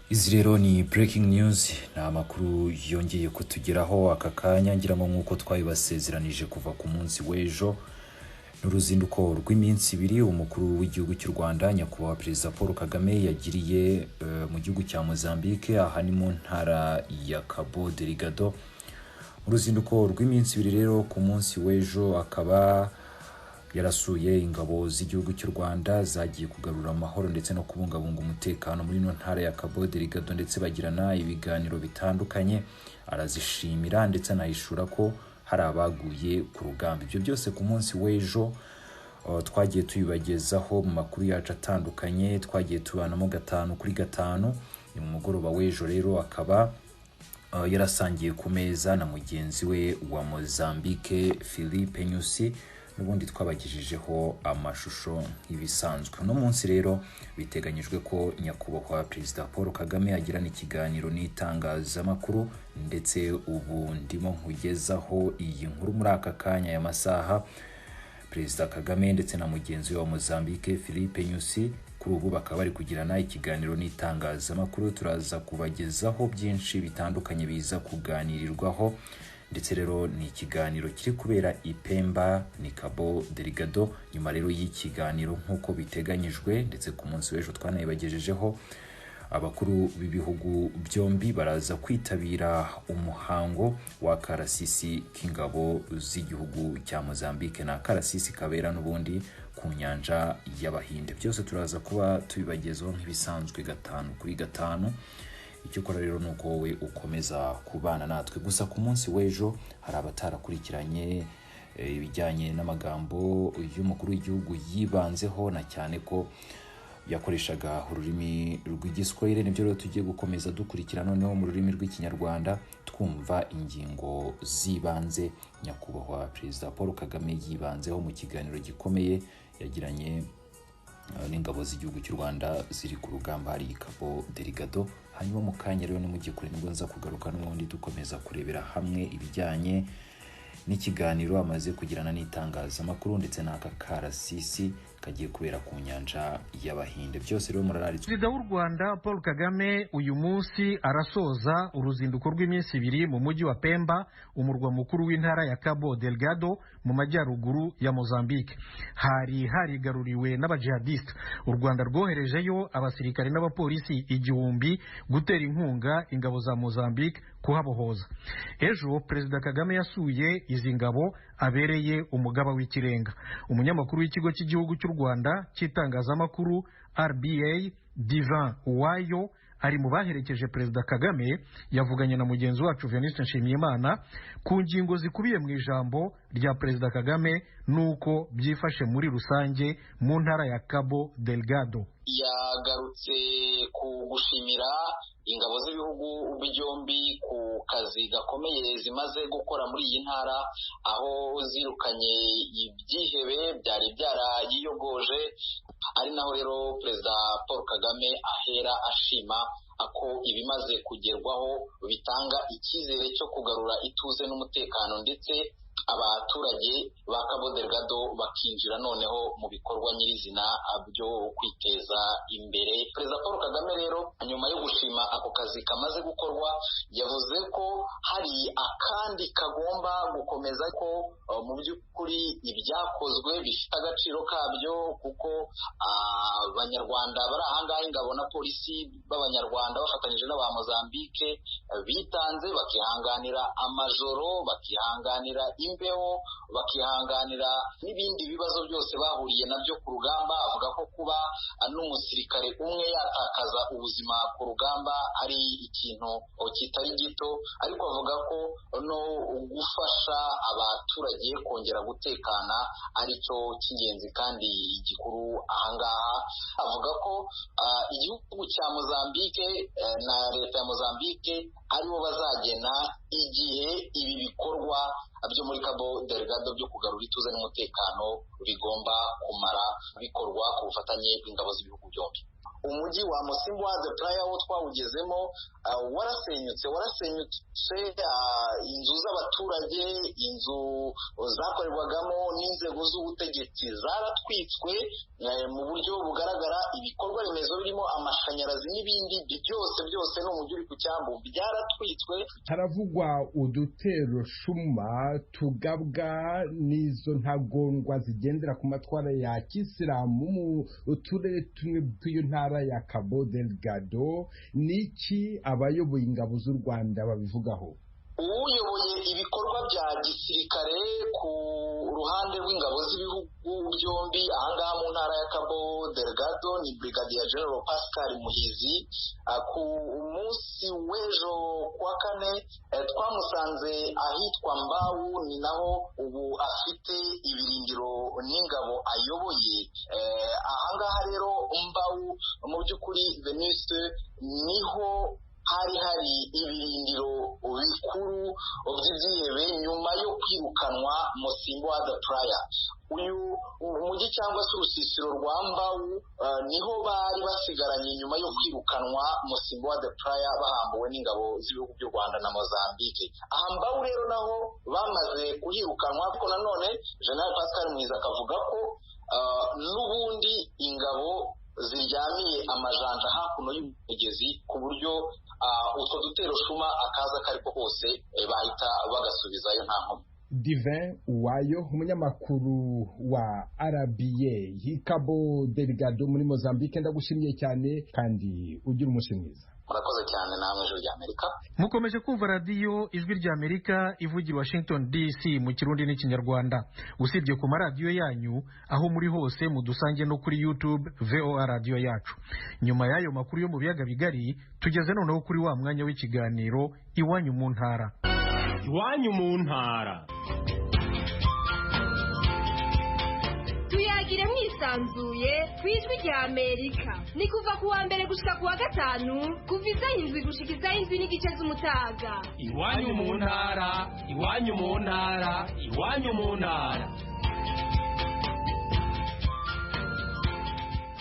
Izi rero ni breaking news, ni amakuru yongeye kutugeraho aka kanya ngira ngo nk'uko twabibasezeranije kuva ku munsi w'ejo. N'uruzinduko rw'iminsi ibiri umukuru w'igihugu cy'u Rwanda nyakubahwa Perezida Paul Kagame yagiriye mu gihugu cya Mozambique, aha ni mu ntara ya Cabo Delgado. Uruzinduko rw'iminsi ibiri rero ku munsi w'ejo akaba yarasuye ingabo z'igihugu cy'u Rwanda zagiye kugarura amahoro ndetse no kubungabunga umutekano muri no ntara ya Cabo Delgado, ndetse bagirana ibiganiro bitandukanye, arazishimira ndetse anahishura ko hari abaguye ku rugamba. Ibyo byose ku munsi w'ejo twagiye tubibagezaho mu makuru yacu atandukanye, twagiye tubanamo 5 kuri 5. Ni mu mugoroba w'ejo rero akaba yarasangiye ku meza na mugenzi we wa Mozambique Filipe Nyusi, n'ubundi twabagejejeho amashusho nk'ibisanzwe. No munsi rero biteganyijwe ko nyakubahwa Perezida Paul Kagame agirana ikiganiro n'itangazamakuru, ndetse ubu ndimo nkugezaho iyi nkuru muri aka kanya ya masaha. Perezida Kagame ndetse na mugenzi we wa Mozambique Filipe Nyusi kuri ubu bakaba bari kugirana ikiganiro n'itangazamakuru. Turaza kubagezaho byinshi bitandukanye biza kuganirirwaho, ndetse rero ni ikiganiro kiri kubera Ipemba ni Cabo Delgado. Nyuma rero y'ikiganiro nk'uko biteganyijwe ndetse ku munsi w'ejo twanayibagejejeho, abakuru b'ibihugu byombi baraza kwitabira umuhango wa karasisi k'ingabo z'igihugu cya Mozambique na karasisi kabera n'ubundi ku nyanja y'Abahinde. Byose turaza kuba tubibagezaho nk'ibisanzwe 5 kuri 5. Icyo kora rero nuko wowe ukomeza kubana natwe. Gusa ku munsi w'ejo hari abatarakurikiranye ibijyanye n'amagambo y'umukuru w'igihugu yibanzeho, na cyane ko yakoreshaga ururimi rw'igiswahili. Nibyo rero tugiye gukomeza dukurikira noneho mu rurimi rw'ikinyarwanda, twumva ingingo zibanze nyakubahwa Perezida Paul Kagame yibanzeho mu kiganiro gikomeye yagiranye n'ingabo z'igihugu cy'u Rwanda ziri ku rugamba hari Cabo Delgado. Hanyuma mu kanya rero nimujye kure nibwo nza kugaruka n'ubundi dukomeza kurebera hamwe ibijyanye n'ikiganiro amaze kugirana n'itangazamakuru ndetse n'aka karasisi kagiye kubera ku nyanja y'Abahinde. Byose rero murarari. Perezida w'u Rwanda Paul Kagame uyu munsi arasoza uruzinduko rw'iminsi ibiri mu mujyi wa Pemba, umurwa mukuru w'intara ya Cabo Delgado mu majyaruguru ya Mozambique. Hari harigaruriwe n'abajihadiste. U Rwanda rwoherejeyo abasirikare n'abapolisi 1000 gutera inkunga ingabo za Mozambique kuhabohoza. Ejo Perezida Kagame yasuye izi ngabo abereye umugaba w'ikirenga. Umunyamakuru w'ikigo cy'igihugu cy'u Rwanda cy'itangazamakuru RBA Divan Uwayo ari mu baherekeje Perezida Kagame, yavuganye na mugenzi wacu Venuste Nshimiyimana ku ngingo zikubiye mu ijambo rya Perezida Kagame nuko byifashe muri rusange mu ntara ya Cabo Delgado. Yagarutse ku gushimira ingabo z'ibihugu byombi ku kazi gakomeye zimaze gukora muri iyi ntara, aho zirukanye ibyihebe byari byarayiyogoje. Ari naho rero Perezida Paul Kagame ahera ashima ako ibimaze kugerwaho bitanga icyizere cyo kugarura ituze n'umutekano, ndetse abaturage ba Cabo Delgado bakinjira noneho mu bikorwa nyirizina byo kwiteza imbere. Perezida Paul Kagame rero nyuma yo gushima ako kazi kamaze gukorwa, yavuze ko hari akandi kagomba gukomeza, ko mu by'ukuri ibyakozwe bifite agaciro kabyo, kuko abanyarwanda bari ahangaha, ingabo na polisi b'abanyarwanda bafatanyije n'aba Mozambique bitanze bakihanganira amajoro, bakihanganira imbeho bakihanganira n'ibindi bibazo byose bahuriye nabyo ku rugamba. Avuga ko kuba n'umusirikare umwe yatakaza ubuzima ku rugamba ari ikintu kitari gito, ariko avuga ko no gufasha abaturage kongera gutekana ari cyo cy'ingenzi kandi gikuru ahangaha. Avuga ko igihugu cya Mozambique na leta ya Mozambique aribo bazagena igihe ibi bikorwa byo muri Cabo Delgado byo kugarura ituze n'umutekano bigomba kumara bikorwa ku bufatanye bw'ingabo z'ibihugu byombi. Umujyi wa Mocimboa de Praia wo twawugezemo warasenyutse inzu z'abaturage, inzu zakorerwagamo n'inzego z'ubutegetsi zaratwitswe mu buryo bugaragara. Ibikorwa remezo birimo amashanyarazi n'ibindi byose n'umujyi uri ku cyambu byaratwitswe. Haravugwa udutero shuma tugabwa n'izo ntagondwa zigendera ku matwara ya kisilamu mu turere tumwe tw'iyo ntara ya Cabo Delgado. Niki abayoboye ingabo z'u Rwanda babivugaho? Uyoboye ibikorwa bya gisirikare ku ruhande rw'ingabo z'ibihugu byombi ahangaha mu ntara ya Cabo Delgado ni Brigadier General Pascal Muhizi. Ku munsi w'ejo kwa kane twamusanze ahitwa Mbau, ni naho ubu afite ibirindiro n'ingabo ayoboye. Ahangaha rero Mbau mu by'ukuri Veniste niho hari ibirindiro bikuru by'ibyihebe nyuma yo kwirukanwa Mocimboa de Praia. Uyu mujyi cyangwa se urusisiro rwa Mbau niho bari basigaranye nyuma yo kwirukanwa Mocimboa de Praia bahambuwe n'ingabo z'ibihugu by'u Rwanda na Mozambique. Aha Mbau rero naho bamaze kuhirukanwa, ariko nanone General Pascal Muhizi akavuga ko n'ubundi ingabo ziryamiye amajanja hakuno y'umugezi ku buryo utwo dutero shuma akaza kariko kose bahita bagasubizayo nta nkomyi. Divin Uwayo, umunyamakuru wa RBA Cabo Delgado muri Mozambique, ndagushimiye cyane kandi ugira umunsi mwiza. Murakoze cyane namwe Ijwi ry'Amerika. Mukomeje kumva radiyo Ijwi ry'Amerika ivugira Washington DC mu Kirundi n'Ikinyarwanda. Usibye ku maradiyo yanyu aho muri hose mudusange no kuri YouTube VOA radiyo yacu. Nyuma y'ayo makuru yo mu biyaga bigari, tugeze noneho kuri wa mwanya w'ikiganiro Iwanyu mu ntara. Iwanyu mu ntara. Tuyagire mwisanzuye kw'Ijwi ry'Amerika. Ni kuva ku wa mbere gushika ku wa gatanu, kuva iz'indwi gushika iz'indwi n'igice z'umutaga. Iwanyu mu ntara, iwanyu mu ntara, iwanyu mu ntara.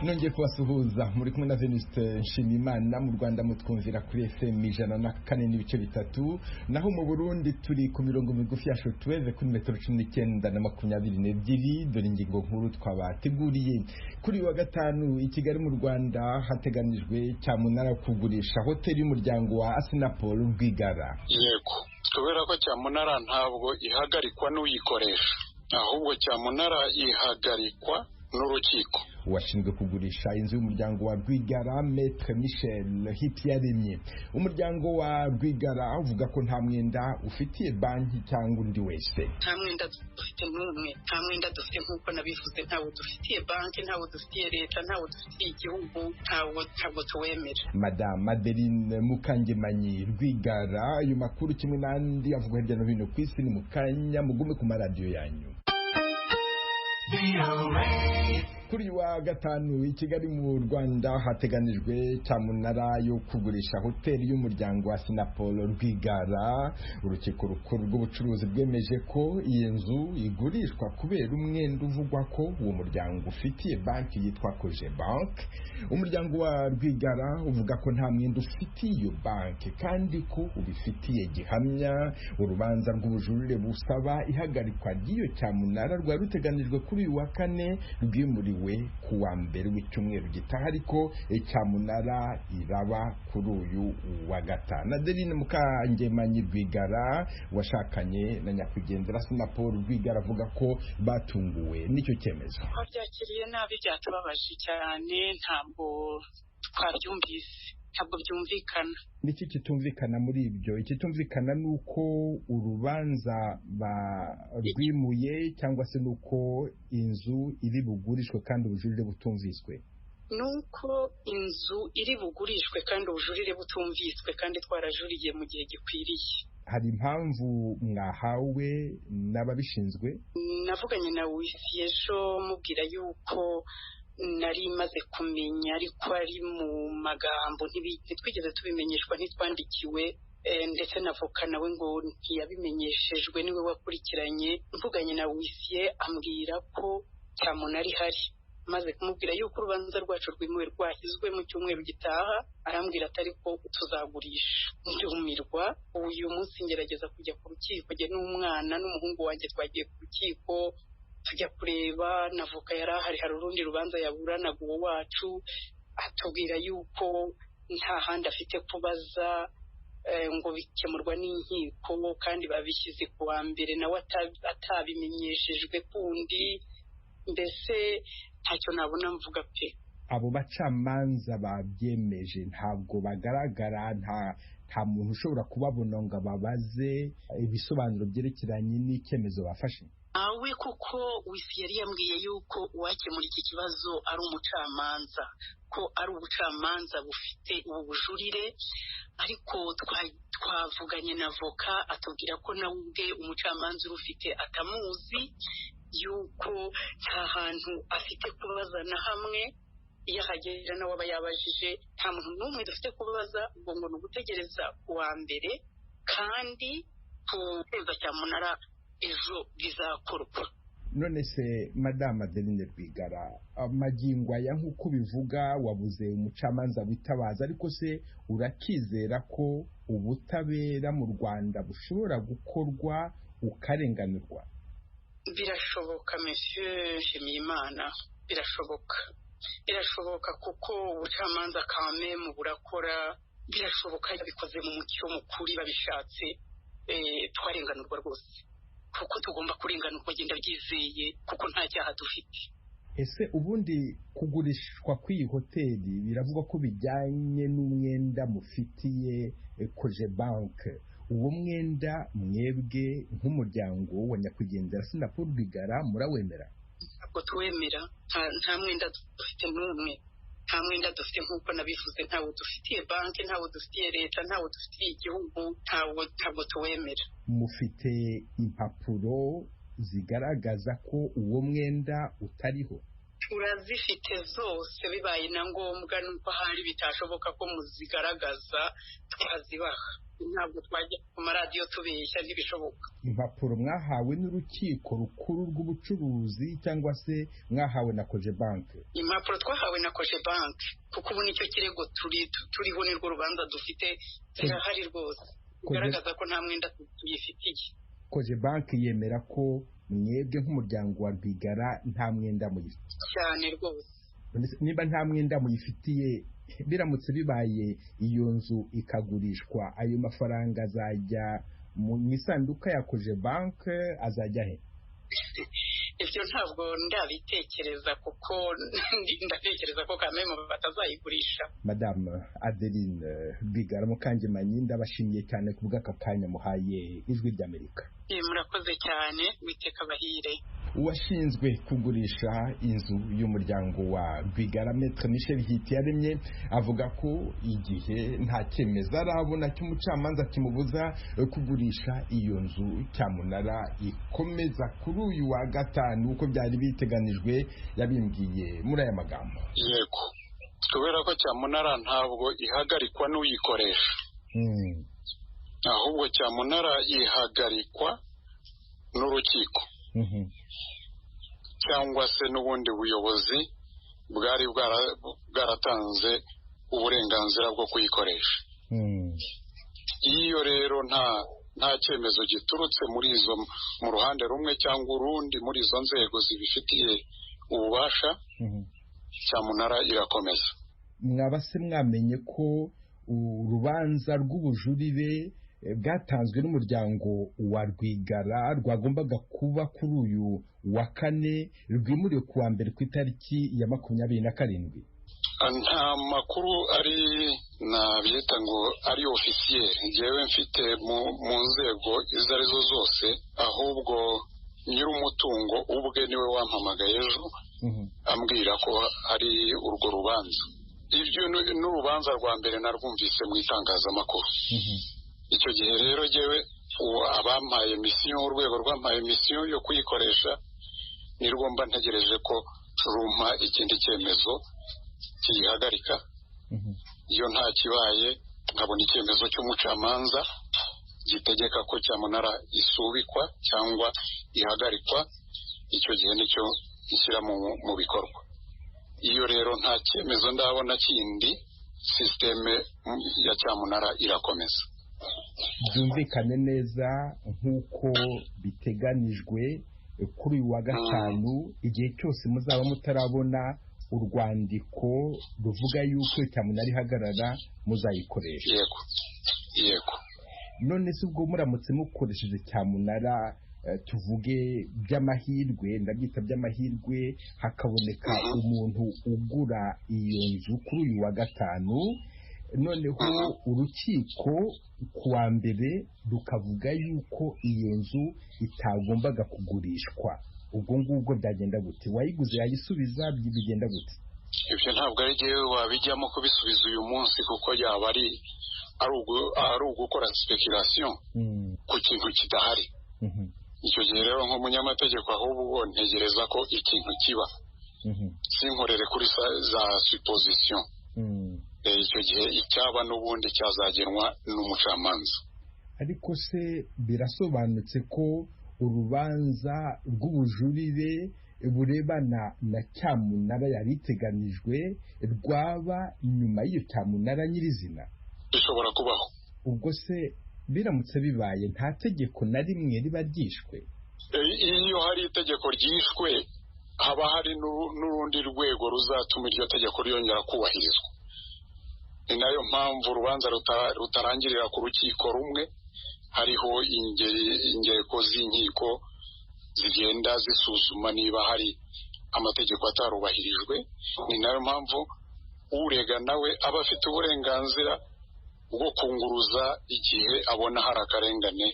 Nongeye kubasuhuza, muri kumwe na Venuste Nshimiyimana. Mu Rwanda mutwumvira kuri FM 104.3, naho mu Burundi turi ku mirongo migufi ya shortwave kuri metero 19 na 22. Dore ingingo nkuru twabateguriye. Kuri wa gatanu i Kigali mu Rwanda hateganijwe cyamunara kugurisha hoteli y'umuryango wa Assinapol Rwigara. Yego, kubera ko cyamunara ntabwo ihagarikwa n'uyikoresha, ahubwo cyamunara ihagarikwa n'urukiko. Washinzwe kugurisha inzu y'umuryango wa Rwigara, Maître Michel Hityaremye. Umuryango wa Rwigara uvuga ko nta mwenda ufitiye banki cyangwa undi wese. Nta mwenda dufite n'umwe, nta mwenda dufite nk'uko nabivuze, ntawo dufitiye banki, ntawo dufitiye leta, ntawo dufitiye igihugu, ntawo tuwemera. Madame Adeline Mukangemanyi Rwigara. Ayo makuru kimwe n'andi avuga hirya no hino ku isi ni mu kanya, mugume ku maradiyo yanyu. Kuri wa gatanu i Kigali mu Rwanda hateganijwe cyamunara yo kugurisha hoteli y'umuryango wa Assinapol Rwigara. Urukiko rukuru rw'ubucuruzi bwemeje ko iyi nzu igurishwa kubera umwenda uvugwa ko uwo muryango ufitiye banki yitwa Koje Bank. Umuryango wa Rwigara uvuga ko nta mwenda ufitiye iyo banki kandi ko ubifitiye gihamya. Urubanza rw'ubujurire busaba ihagarikwa ry'iyo cyamunara rwari ruteganijwe kuri uyu wa kane, rwimuriwe ku wa mbere w'icyumweru gitaha, ariko cyamunara iraba kuri uyu wa gatanu. Adeline Mukangemanyi Rwigara washakanye na nyakwigendera Assinapol Rwigara avuga ko batunguwe n'icyo cyemezo. Byakiriye nabi, byatubabaje cyane, ntabwo twabyumvise. ntabwo byumvikana. Niki kitumvikana muri ibyo? Ikitumvikana ni uko urubanza rwimuye cyangwa se nuko inzu iri bugurishwe kandi ubujurire butumviswe? Nuko inzu iri bugurishwe kandi ubujurire butumviswe kandi twarajuriye mu gihe gikwiriye. Hari impamvu mwahawe n'ababishinzwe? Navuganye na wisi ejo mubwira yuko nari maze kumenya ariko ari mu magambo ntitwigeze tubimenyeshwa ntitwandikiwe, ndetse n'avoka nawe ngo ntiyabimenyeshejwe, niwe wakurikiranye. Mvuganye na wisiye ambwira ko cyamunara ihari, maze kumubwira yuko urubanza rwacu rwimuwe rwashyizwe mu cyumweru gitaha, arambwira atari ko tuzagurisha. Ndumirwa. Uyu munsi ngerageza kujya ku rukiko, njye n'umwana n'umuhungu wanjye twagiye ku rukiko tujya kureba, n'avoka yari ahari, hari urundi rubanza yaburanaga uwo wacu, atubwira yuko nta handi afite kubaza, ngo bikemurwa n'inkiko kandi babishyize ku wa mbere nawe atabimenyeshejwe kundi. Mbese ntacyo nabona mvuga pe. Abo bacamanza babyemeje ntabwo bagaragara, nta muntu ushobora kubabona ngo babaze ibisobanuro byerekeranye n'icyemezo bafashe? Awe kuko wisi yari yambwiye yuko uwakemura iki kibazo ari umucamanza, ko ari ubucamanza bufite ubu bujurire, ariko twavuganye na avoka atubwira ko nawe ubwe umucamanza urufite atamuzi, yuko nta hantu afite kubaza na hamwe. Iyo ahagera nawe aba yabajije, nta muntu n'umwe dufite kubaza, ubwo ngo ni ugutegereza kuwa mbere, kandi kugeza cyamunara ejo bizakorwa. None se Madame Adeline Rwigara, magingo aya nk'uko bivuga wabuze umucamanza witabaza, ariko se urakizera ko ubutabera mu Rwanda bushobora gukorwa ukarenganurwa? Birashoboka Monsieur Nshimiyimana, birashoboka kuko ubucamanza kameme burakora, birashoboka bikoze mu mucyo mukuri babishatse, twarenganurwa rwose, kuko tugomba kurenganurwa, genda byizeye, kuko nta cyaha dufite. Ese ubundi kugurishwa kw'iyi hoteli biravugwa ko bijyanye n'umwenda mufitiye Cogebanque. Uwo mwenda mwebwe nk'umuryango wa nyakwigendera Assinapol Rwigara murawemera? Ntabwo tuwemera, nta mwenda dufite n'umwe, nta mwenda dufite nk'uko nabivuze, ntawo dufitiye banki, ntawo dufitiye leta, ntawo dufitiye igihugu, ntabwo tuwemera. Mufite impapuro zigaragaza ko uwo mwenda utariho? Turazifite zose, bibaye na ngombwa nuko hari bitashoboka ko muzigaragaza twazibaha, ntabwo twajya ku maradiyo tubeshya, ntibishoboka. Impapuro mwahawe n'urukiko rukuru rw'ubucuruzi cyangwa se mwahawe na Cogebanque? Impapuro twahawe na Cogebanque, kuko ubu nicyo kirego turiho, nirwo rubanza dufite, zirahari rwose, bigaragaza ko nta mwenda tuyifitiye. Cogebanque yemera ko mwebwe nk'umuryango wa Rwigara nta mwenda muyifitiye? Cyane rwose. Niba nta mwenda muyifitiye, biramutse bibaye iyo nzu ikagurishwa, ayo mafaranga azajya mu isanduka ya Cogebanque, azajya he? Ibyo ntabwo ndabitekereza, kuko ndatekereza ko kameme batazayigurisha. Madame Adeline Rwigara Mukangemanyi, ndabashimiye cyane ku bw'aka kanya muhaye Ijwi ry'Amerika. Murakoze cyane, witeka bahire. Uwashinzwe kugurisha inzu y'umuryango wa Rwigara Maître Michel Hitiyaremye avuga ko igihe nta cyemezo arabona cy'umucamanza kimubuza kugurisha iyo nzu cyamunara ikomeza kuri uyu wa gatanu uko byari biteganijwe. Yabimbwiye muri aya magambo: yego, kubera ko cyamunara ntabwo ihagarikwa n'uyikoresha, ahubwo cyamunara ihagarikwa n'urukiko cyangwa se n'ubundi buyobozi bwari bwaratanze uburenganzira bwo kuyikoresha. Iyo rero nta cyemezo giturutse muri izo, mu ruhande rumwe cyangwa urundi muri izo nzego zibifitiye ububasha, cyamunara irakomeza. Mwaba se mwamenye ko urubanza rw'ubujurire bwatanzwe n'umuryango wa Rwigara rwagombaga kuba kuri uyu wa kane rwimuriwe kuwa mbere ku itariki ya 27? nta makuru ari nabyita ngo ari ofisiyeri njyewe mfite mu nzego izo arizo zose, ahubwo nyir'umutungo ubwe niwe wampamagaye ejo ambwira ko ari urwo rubanza. Ibyo n'urubanza rwa mbere narwumvise mu itangazamakuru. Icyo gihe rero njyewe abampaye misiyo, urwego rwampaye misiyo yo kuyikoresha nirwo mba ntegereje ko rumpa ikindi cyemezo kiyihagarika. Iyo nta kibaye nkabona icyemezo cy'umucamanza gitegeka ko cyamunara isubikwa cyangwa ihagarikwa, icyo gihe nicyo ishyira mu bikorwa. Iyo rero nta cyemezo ndabona kindi, sisiteme ya cyamunara irakomeza. byumvikane neza nk'uko biteganijwe kuri uyu wa gatanu, igihe cyose muzaba mutarabona urwandiko ruvuga yuko cyamunara ihagarara muzayikoresha. Yego. None se ubwo muramutse mukoresheje cyamunara, tuvuge by'amahirwe, ndabyita by'amahirwe, hakaboneka umuntu ugura iyo nzu kuri uyu wa gatanu, noneho urukiko ku wa mbere rukavuga yuko iyo nzu itagombaga kugurishwa, ubwo ngubwo byagenda gute? Wayiguze yayisubiza, bigenda gute? Ibyo ntabwo ari jyewe wabijyamo kubisubiza uyu munsi, kuko yaba ari ugukora speculation ku kintu kidahari. Icyo gihe rero nk'umunyamategeko ahubwo ntegereza ko ikintu kiba, sinkorere kuri za supposition. Icyo gihe icyaba n'ubundi cyazagenwa n'umucamanza. Ariko se birasobanutse ko urubanza rw'ubujurire burebana na cyamunara yari iteganijwe rwaba nyuma y'iyo cyamunara nyirizina? Bishobora kubaho. Ubwo se biramutse bibaye nta tegeko na rimwe riba ryishwe? Iyo hari itegeko ryishwe haba hari n'urundi rwego ruzatuma iryo tegeko ryongera kubahirizwa. Ni nayo mpamvu urubanza rutarangirira ku rukiko rumwe, hariho ingeko z'inkiko zigenda zisuzuma niba hari amategeko atarubahirijwe. Ni nayo mpamvu urega nawe aba afite uburenganzira bwo kunguruza igihe abona hari akarengane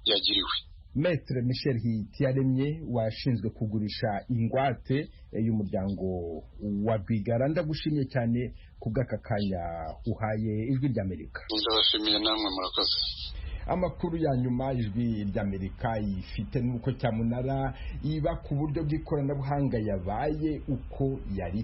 yagiriwe. Maître Michel Hitiyaremye washinzwe kugurisha ingwate y'umuryango wa Rwigara, ndagushimiye cyane kubw'aka kanya uhaye Ijwi ry'Amerika. Ndabashimiye namwe, murakoze. Amakuru ya nyuma Ijwi ry'Amerika ifite nuko cyamunara iba ku buryo bw'ikoranabuhanga yabaye uko yari